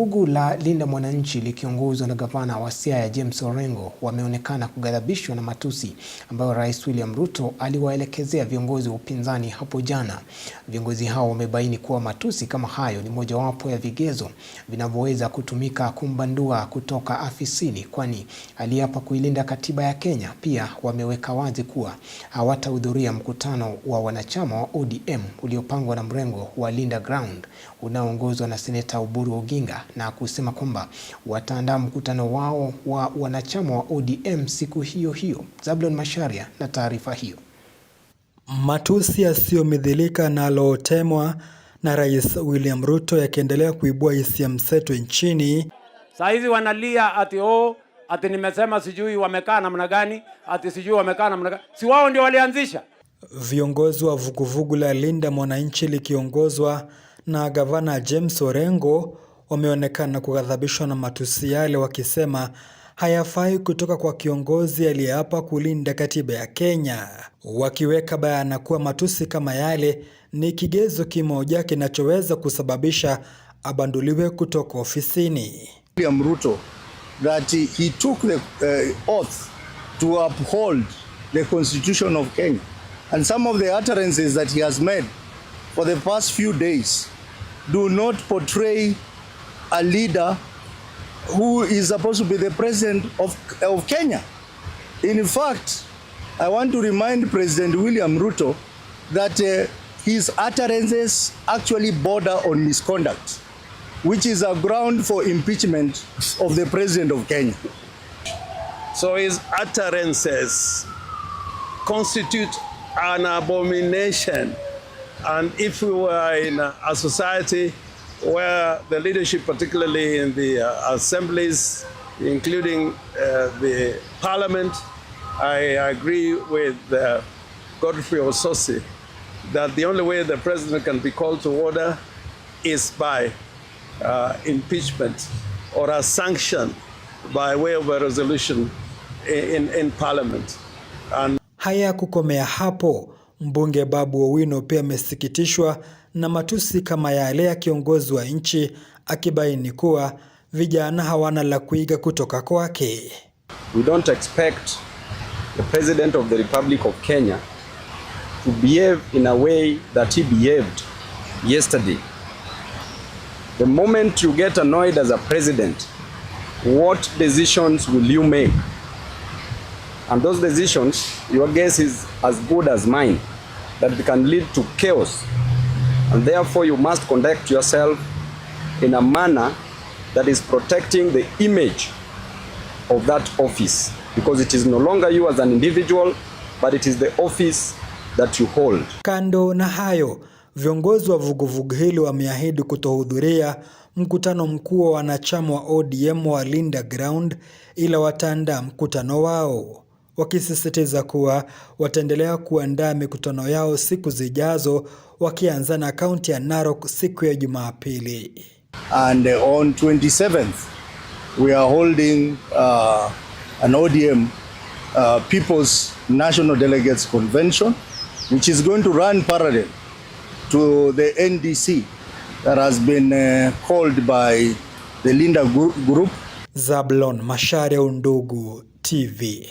Vuguvugu la Linda Mwananchi likiongozwa na gavana wa Siaya James Orengo wameonekana kughadhabishwa na matusi ambayo Rais William Ruto aliwaelekezea viongozi wa upinzani hapo jana. Viongozi hao wamebaini kuwa matusi kama hayo ni mojawapo ya vigezo vinavyoweza kutumika kumbandua kutoka afisini, kwani aliapa kuilinda katiba ya Kenya. Pia wameweka wazi kuwa hawatahudhuria mkutano wa wanachama wa ODM uliopangwa na mrengo wa Linda Ground unaoongozwa na Seneta Oburu Oginga, na kusema kwamba wataandaa mkutano wao wa wanachama wa ODM siku hiyo hiyo. Zablon Macharia na taarifa hiyo. Matusi yasiyomithilika nalotemwa na Rais William Ruto yakiendelea kuibua hisia mseto nchini. Saa hizi wanalia ati nimesema sijui wamekaa namna gani, ati sijui wamekaa namna gani. Si wao ndio walianzisha? Viongozi wa vuguvugu la Linda Mwananchi likiongozwa na gavana James Orengo wameonekana kughadhabishwa na matusi yale, wakisema hayafai kutoka kwa kiongozi aliyeapa kulinda katiba ya Kenya, wakiweka bayana kuwa matusi kama yale ni kigezo kimoja kinachoweza kusababisha abanduliwe kutoka ofisini. William Ruto, that he took the oath to uphold the Constitution of Kenya, and some of the utterances that he has made for the past few days do not portray a leader who is supposed to be the president of Kenya. In fact, I want to remind President William Ruto that his utterances actually border on misconduct, which is a ground for impeachment of the president of Kenya. So his utterances constitute an abomination. And if we were in a society where the leadership, particularly in the assemblies, including the parliament, I agree with Godfrey Osotsi that the only way the president can be called to order is by impeachment or a sanction by way of a resolution in parliament. And haya kukomea hapo, mbunge Babu Owino pia amesikitishwa na matusi kama yale ya kiongozi wa nchi, akibaini kuwa vijana hawana la kuiga kutoka kwake. We don't expect the President of the Republic of Kenya to behave in a way that he behaved yesterday. The moment you get annoyed as a president, what decisions will you make? And those decisions, your guess is as good as mine, that can lead to chaos. And therefore you must conduct yourself in a manner that is protecting the image of that office, because it is no longer you as an individual, but it is the office that you hold. Kando na hayo, viongozi wa vuguvugu hili wameahidi kutohudhuria mkutano mkuu wa wanachama wa ODM wa Linda Ground, ila wataandaa mkutano wao, wakisisitiza kuwa wataendelea kuandaa mikutano yao siku zijazo, wakianza na kaunti ya Narok siku ya Jumapili. And on 27th we are holding an ODM People's National Delegates Convention, which is going to run parallel to the NDC that has been called by the Linda Group. Zablon Macharia, Undugu TV.